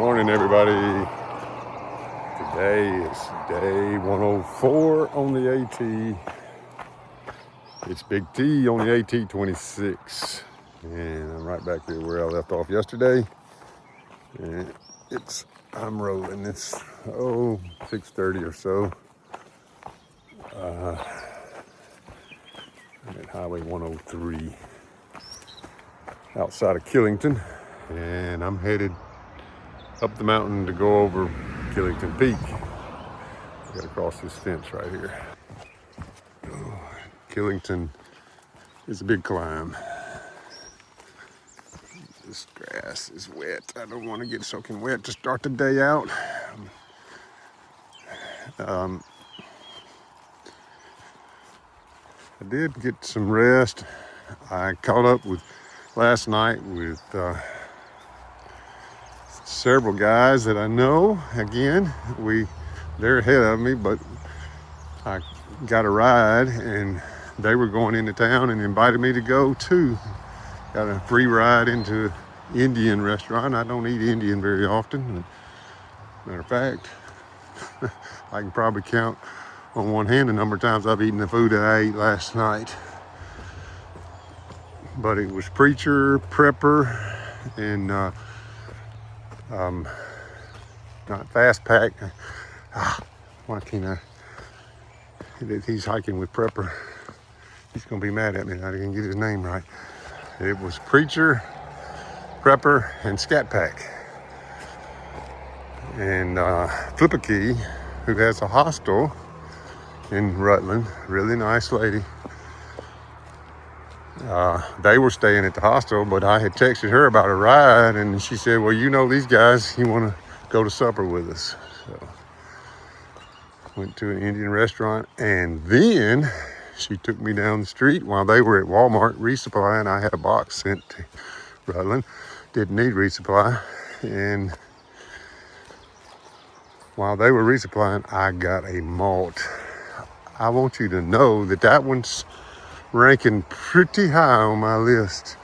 Morning, everybody. Today is day 104 on the AT. It's Big T on the AT 26. And I'm right back there where I left off yesterday. And I'm rolling. It's 6:30 or so. I'm at Highway 103 outside of Killington. And I'm headed up the mountain to go over Killington Peak. I gotta cross this fence right here. Killington is a big climb. This grass is wet. I don't want to get soaking wet to start the day out. I did get some rest. I caught up with last night with several guys that I know. Again, they're ahead of me, but I got a ride and they were going into town and invited me to go too. Got a free ride into an Indian restaurant. I don't eat Indian very often. Matter of fact, I can probably count on one hand the number of times I've eaten the food that I ate last night. But it was Preacher, Prepper, and not Fast Pack. Why can't I? He's hiking with Prepper. He's gonna be mad at me. I didn't get his name right. It was Preacher, Prepper, and Scat Pack. And Flippakey, who has a hostel in Rutland, really nice lady. They were staying at the hostel, but I had texted her about a ride, and she said, well, you know these guys, you want to go to supper with us. So went to an Indian restaurant, and then she took me down the street while they were at Walmart resupplying. I had a box sent to Rutland, didn't need resupply, and while they were resupplying, I got a malt. I want you to know that one's ranking pretty high on my list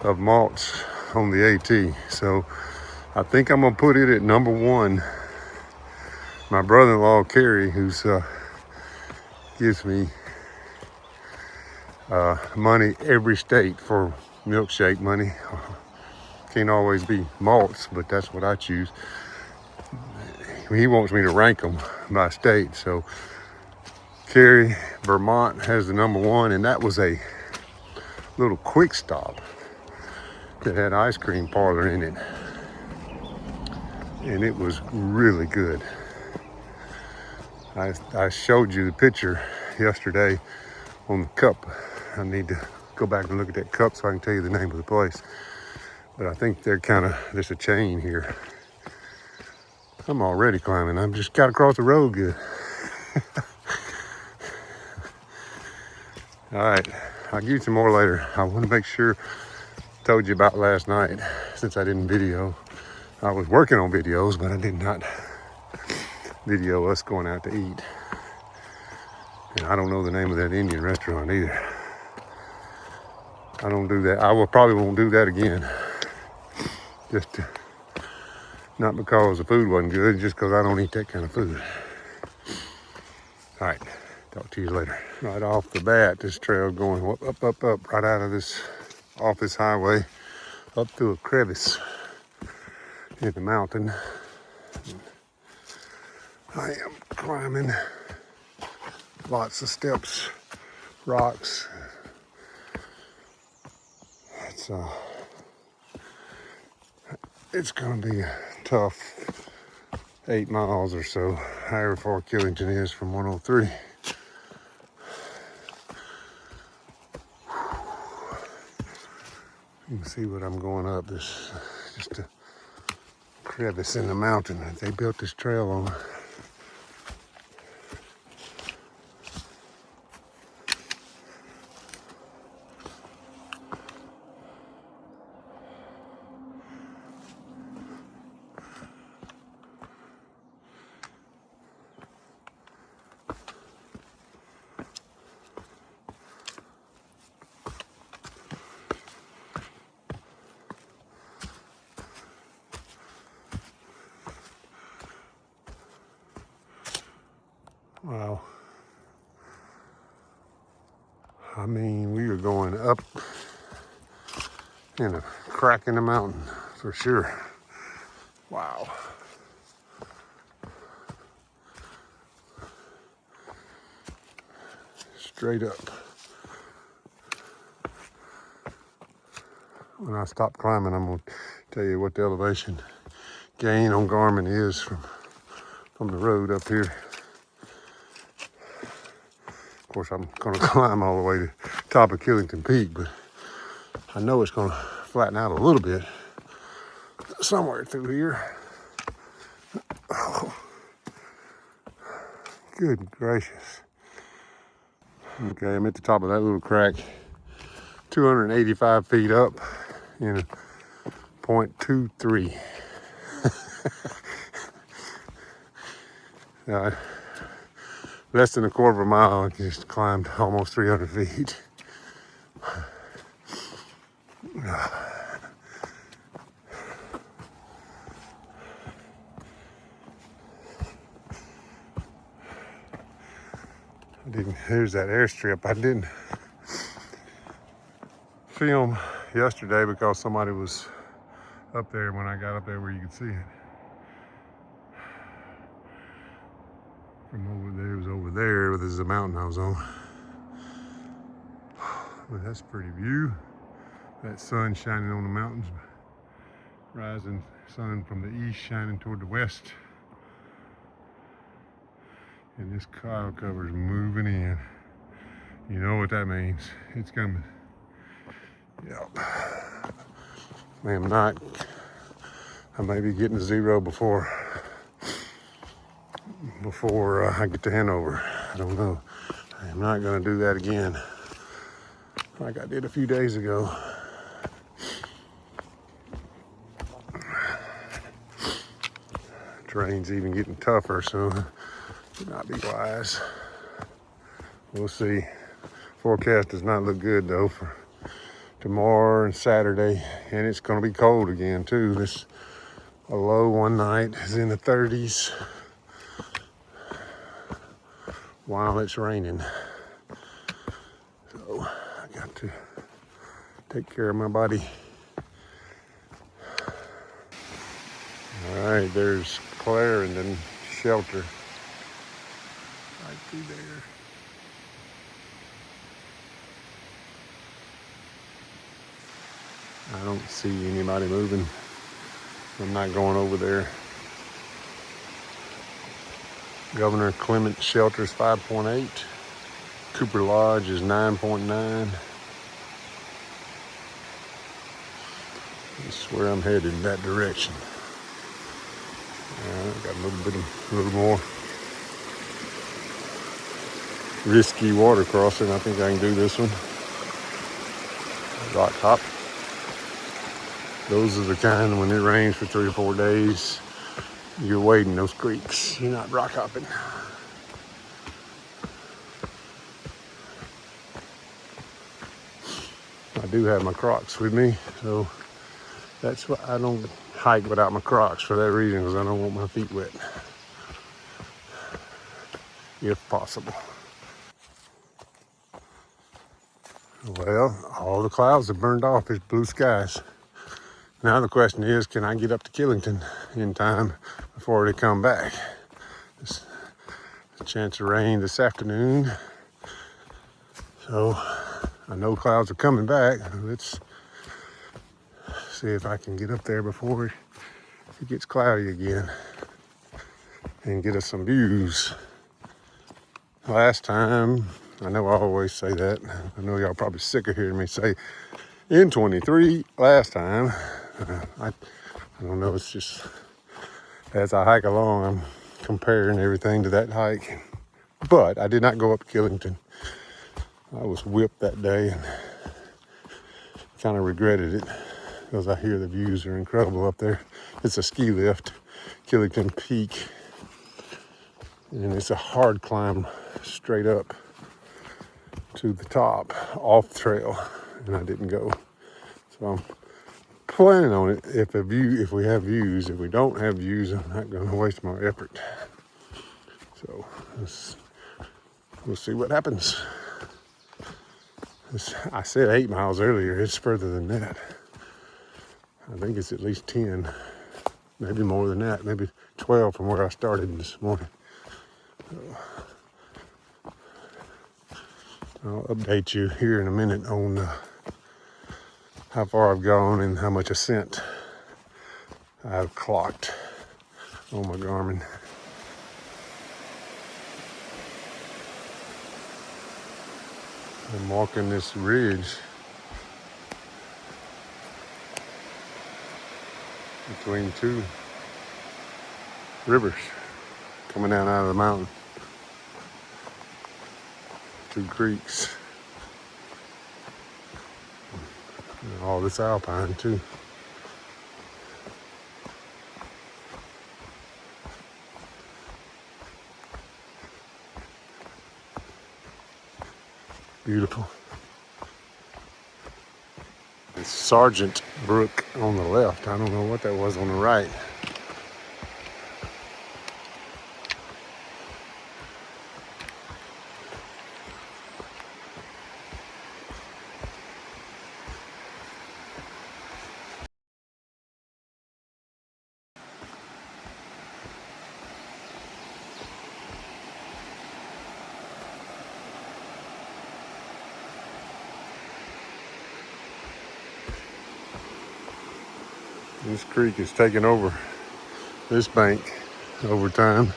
of malts on the AT. So I think I'm gonna put it at number one. My brother-in-law, Kerry, who's gives me money every state for milkshake money. Can't always be malts, but that's what I choose. He wants me to rank them by state. So Cary, Vermont has the number one, and that was a little quick stop that had ice cream parlor in it. And it was really good. I showed you the picture yesterday on the cup. I need to go back and look at that cup so I can tell you the name of the place. But I think there's a chain here. I'm already climbing. I've just got to cross the road good. All right, I'll give you some more later. I want to make sure I told you about last night since I didn't video. I was working on videos, but I did not video us going out to eat. And I don't know the name of that Indian restaurant either. I don't do that. Probably won't do that again. Not because the food wasn't good, just because I don't eat that kind of food. All right, talk to you later. Right off the bat, this trail going up, right out of off this highway, up through a crevice in the mountain. I am climbing lots of steps, rocks. It's gonna be a tough 8 miles or so, however far Killington is from 103. You can see what I'm going up. This just a crevice in the mountain that they built this trail on. Wow. I mean, we are going up in a crack in the mountain for sure. Wow. Straight up. When I stop climbing, I'm going to tell you what the elevation gain on Garmin is from the road up here. Of course, I'm going to climb all the way to the top of Killington Peak, but I know it's going to flatten out a little bit somewhere through here. Oh, good gracious. Okay, I'm at the top of that little crack, 285 feet up in 0.23. Less than a quarter of a mile, I just climbed almost 300 feet. Here's that airstrip. I didn't film yesterday because somebody was up there when I got up there where you could see it. From over there, it was over there. This is a mountain I was on. But that's a pretty view. That sun shining on the mountains. Rising sun from the east shining toward the west. And this cloud cover is moving in. You know what that means. It's coming. Yep. I am not. I may be getting to zero before I get to Hanover. I don't know. I am not going to do that again like I did a few days ago. Terrain's even getting tougher, so it would not be wise. We'll see. Forecast does not look good though for tomorrow and Saturday, and it's going to be cold again too. This a low one night is in the 30s while it's raining. So I got to take care of my body. All right, there's Clarendon Shelter right through there. I don't see anybody moving. I'm not going over there. Governor Clement Shelter is 5.8. Cooper Lodge is 9.9. That's where I'm headed, in that direction. Got a little more risky water crossing. I think I can do this one. Rock hop. Those are the kind when it rains for 3 or 4 days, you're wading those creeks. You're not rock hopping. I do have my Crocs with me, so that's why I don't hike without my Crocs, for that reason, because I don't want my feet wet, if possible. Well, all the clouds have burned off. It's blue skies. Now the question is, can I get up to Killington in time before they come back? There's a chance of rain this afternoon. So I know clouds are coming back. Let's see if I can get up there before it gets cloudy again and get us some views. Last time, I know I always say that. I know y'all probably sick of hearing me say in 23 last time. I don't know, it's just as I hike along, I'm comparing everything to that hike. But I did not go up Killington. I was whipped that day and kind of regretted it because I hear the views are incredible up there. It's a ski lift, Killington Peak, and it's a hard climb straight up to the top off the trail, and I didn't go. So I'm planning on it if we have views. If we don't have views, I'm not going to waste my effort. So let's we'll see what happens. I said 8 miles earlier. It's further than that. I think it's at least 10, maybe more than that, maybe 12 from where I started this morning. I'll update you here in a minute on how far I've gone and how much ascent I've clocked on my Garmin. I'm walking this ridge between two rivers coming down out of the mountain. Two creeks. And all this alpine too. Beautiful. It's Sergeant Brook on the left. I don't know what that was on the right. This creek is taking over this bank over time.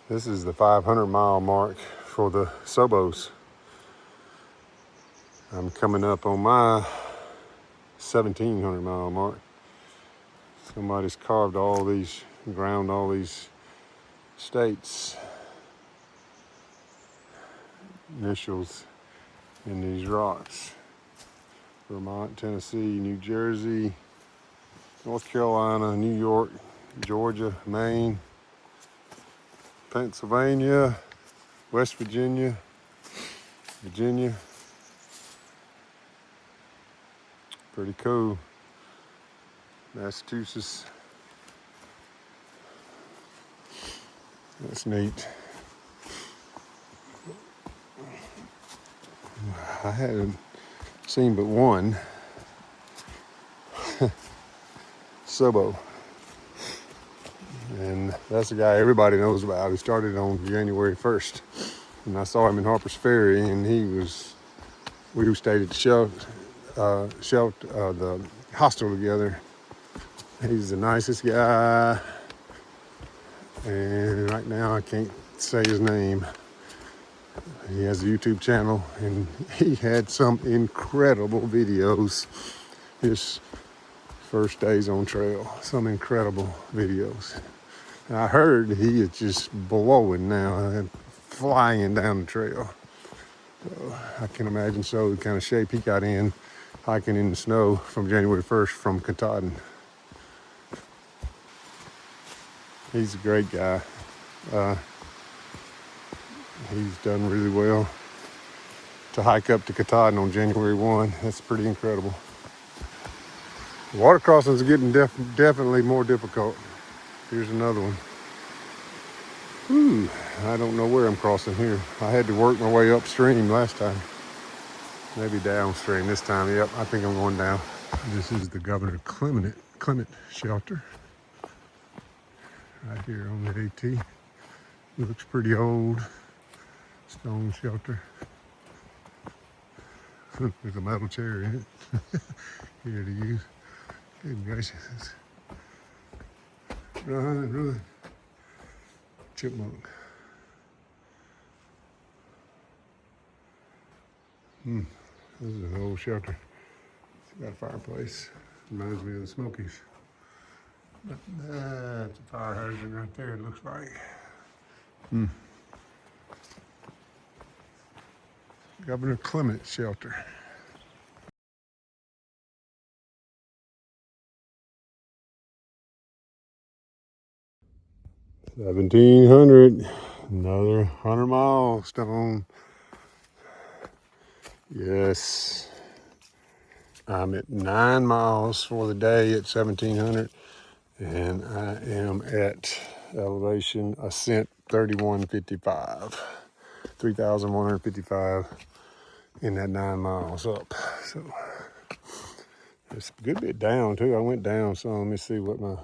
This is the 500-mile mark for the Sobos. I'm coming up on my 1,700-mile mark. Somebody's carved all these, ground all these states, initials in these rocks. Vermont, Tennessee, New Jersey, North Carolina, New York, Georgia, Maine, Pennsylvania, West Virginia, Virginia. Pretty cool. Massachusetts. That's neat. I haven't seen but one Sobo. And that's the guy everybody knows about. He started on January 1st. And I saw him in Harper's Ferry, and we stayed at the hostel together. He's the nicest guy. And right now I can't say his name. He has a YouTube channel, and he had some incredible videos his first days on trail. Some incredible videos. And I heard he is just blowing now, flying down the trail. So I can imagine the kind of shape he got in hiking in the snow from January 1st from Katahdin. He's a great guy. He's done really well to hike up to Katahdin on January 1. That's pretty incredible. The water crossings are getting definitely more difficult. Here's another one. Ooh, I don't know where I'm crossing here. I had to work my way upstream last time. Maybe downstream this time. Yep, I think I'm going down. This is the Governor Clement shelter. Right here on the AT. It looks pretty old. Stone shelter. There's a metal chair in it. Here to use. Good gracious. Run. Chipmunk. This is an old shelter. It's got a fireplace. Reminds me of the Smokies. But that's a fire hydrant right there, it looks like. Governor Clement shelter. 1700, another 100 milestone. Yes, I'm at 9 miles for the day at 1700, and I am at elevation ascent 3155, 3,155 in that 9 miles up. So it's a good bit down too. I went down some. Let me see what my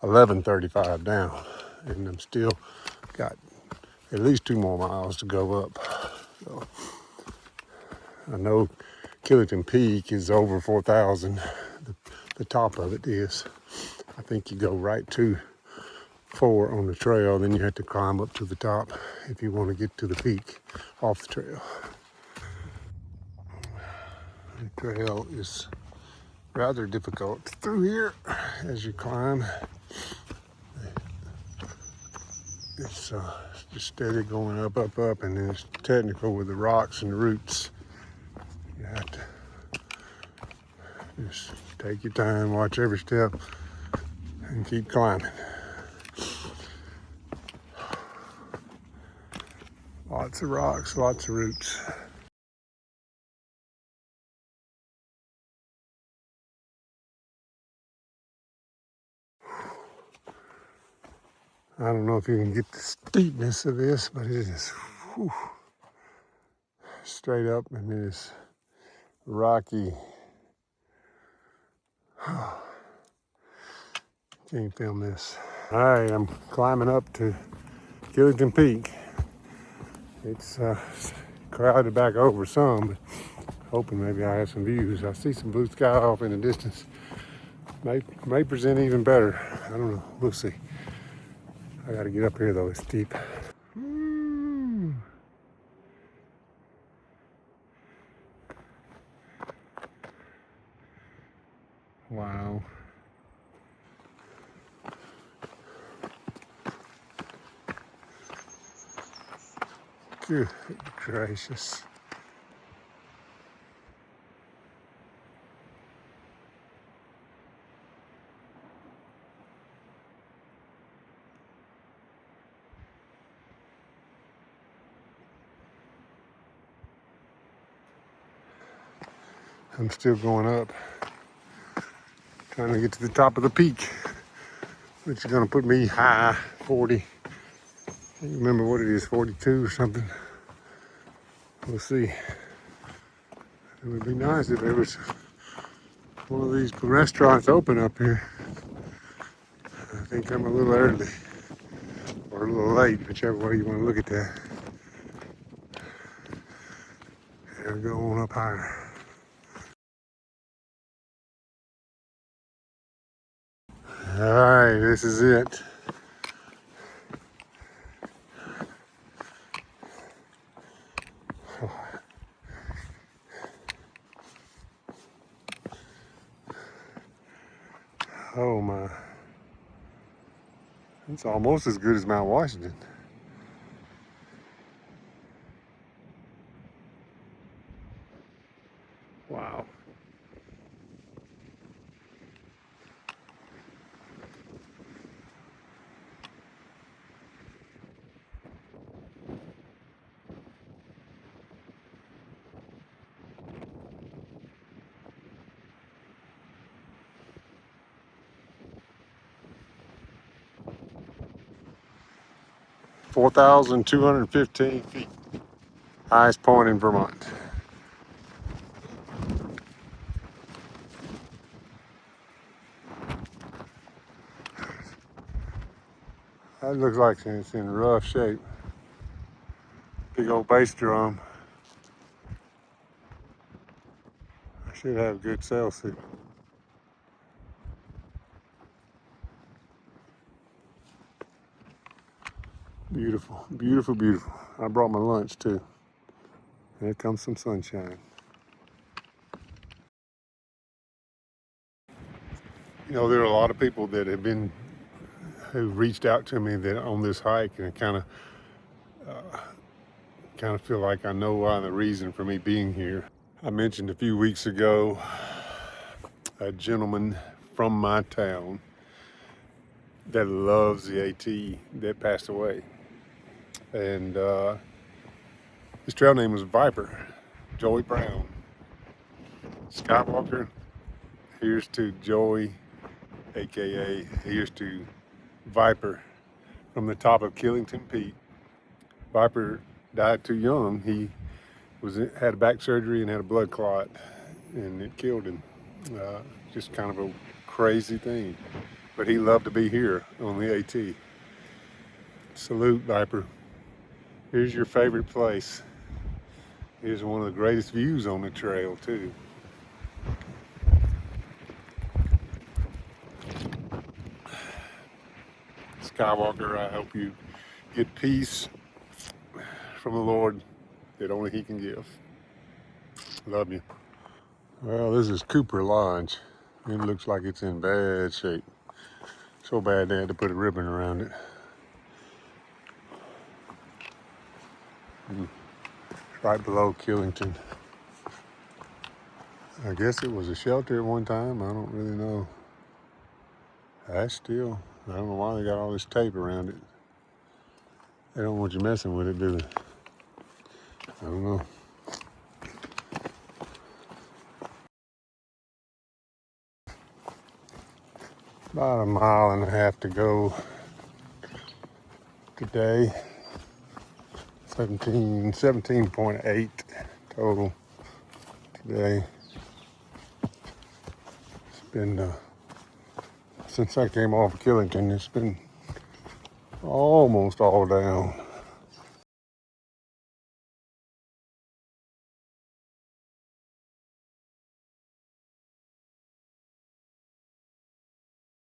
1135 down, and I'm still got at least 2 more miles to go up. So I know Killington Peak is over 4,000. The top of it is. I think you go right to 4 on the trail, then you have to climb up to the top if you want to get to the peak off the trail. The trail is rather difficult through here as you climb. It's just steady going up, up, up, and then it's technical with the rocks and the roots. You have to just take your time, watch every step, and keep climbing. Lots of rocks, lots of roots. I don't know if you can get the steepness of this, but it is whew, straight up, and it is rocky. Can't film this. All right, I'm climbing up to Killington Peak. It's crowded back over some, but hoping maybe I have some views. I see some blue sky off in the distance. May present even better. I don't know. We'll see. I got to get up here though. It's steep. Wow. Good gracious. I'm still going up, trying to get to the top of the peak, which is going to put me high 40. I can't remember what it is, 42 or something. We'll see. It would be nice if there was one of these restaurants open up here. I think I'm a little early or a little late, whichever way you want to look at that. I'll go on up higher. All right, this is it. Oh my. It's almost as good as Mount Washington. Wow. – 4,215 feet. Highest point in Vermont. That looks like it's in rough shape. Big old bass drum. I should have good cell signal. Beautiful, beautiful, beautiful. I brought my lunch too. Here comes some sunshine. You know, there are a lot of people that who reached out to me that on this hike, and kind of feel like I know why the reason for me being here. I mentioned a few weeks ago a gentleman from my town that loves the AT that passed away. And his trail name was Viper, Joey Brown. Skywalker, here's to Joey, aka here's to Viper, from the top of Killington Peak. Viper died too young. He had a back surgery and had a blood clot, and it killed him. Just kind of a crazy thing. But he loved to be here on the AT. Salute, Viper. Here's your favorite place. Here's one of the greatest views on the trail, too. Skywalker, I hope you get peace from the Lord that only He can give. Love you. Well, this is Cooper Lodge. It looks like it's in bad shape. So bad they had to put a ribbon around it. Right below Killington. I guess it was a shelter at one time. I don't really know. I don't know why they got all this tape around it. They don't want you messing with it, do they? I don't know. About a mile and a half to go today. 17.8 total today. It's been, since I came off of Killington, it's been almost all down.